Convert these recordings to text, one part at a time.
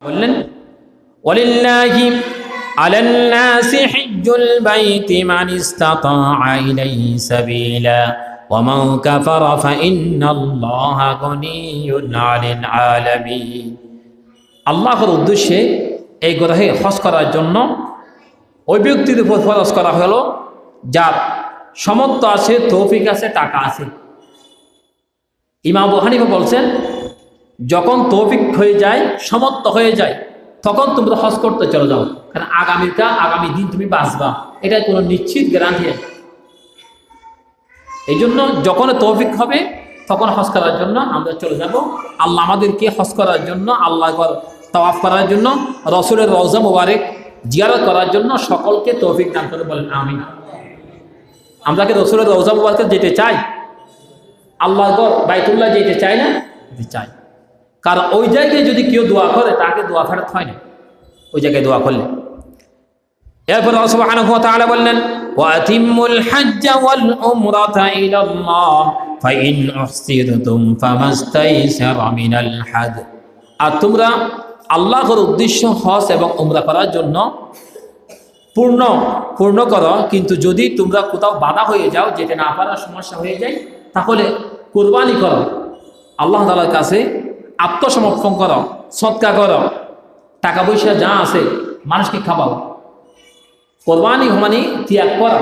বললেন ওয়ালিল্লাহি আলান নাসি হিজ্জুল বাইতি মান ইসতাতাআ ইলাইহি সাবিলা ওয়া মান কাফারা ফাইন্নাল্লাহা গনিয়্যুন আনিল আলামিন। আল্লাহর উদ্দেশ্যে এই গ্রহে হজ করার জন্য ওই ব্যক্তির উপর ফরজ করা হলো যার সামর্থ্য আছে, তৌফিক আছে, টাকা আছে। ইমাম আবু হানিফা বলছেন যখন তৌফিক হয়ে যায়, সামর্থ্য হয়ে যায়, তখন তোমরা হজ করতে চলে যাও, কারণ আগামী দিন তুমি বাঁচবা, এটা কোনো নিশ্চিত গ্যারান্টি নেই। এই জন্য যখন তৌফিক হবে তখন হজ করার জন্য আমরা চলে যাব। আল্লাহ আমাদেরকে হজ করার জন্য, আল্লাহ তাওয়াফ করার জন্য, রসুলের রওজা মুবারক জিয়ারত করার জন্য সকলকে তৌফিক দান করে বলেন আমিন। আমরা কি রসুলের রওজা মুবারকে যেতে চাই? আল্লাহর ঘর বাইতুল্লাহ যেতে চাই না? চাই। কারণ ওই জায়গায় যদি কেউ দোয়া করে তাকে দোয়া ফেরত হয় না ওই জায়গায় দোয়া করলে। এরপর আল্লাহ সুবহানাহু ওয়া তাআলা বললেন ওয়াতিমুল হজ্জ ওয়াল উমরাতা ইলাল্লাহ ফাইন উহসিরতুম ফামাস্তাইসারা মিনাল হাজ। আর তোমরা আল্লাহর উদ্দেশ্য হজ এবং উমরা করার জন্য পূর্ণ করো, কিন্তু যদি তোমরা কোথাও বাধা হয়ে যাও, যেতে না পারার সমস্যা হয়ে যায়, তাহলে কুরবানি করো, আল্লাহ তাআলার কাছে আত্মসমর্পণ করো, সদকা করো, টাকা পয়সা যা আছে মানুষকে খাওয়াও। কোরবানি মানে ত্যাগ করা,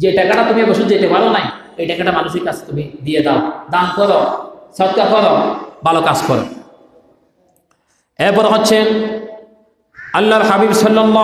যে টাকাটা তুমি বসে যেতে পারো নাই, এই টাকাটা মানুষের কাছে তুমি দিয়ে দাও, দান করো, সদকা করো, ভালো কাজ করো। এরপর হচ্ছে আল্লাহর হাবিব সাল্লাল্লাহু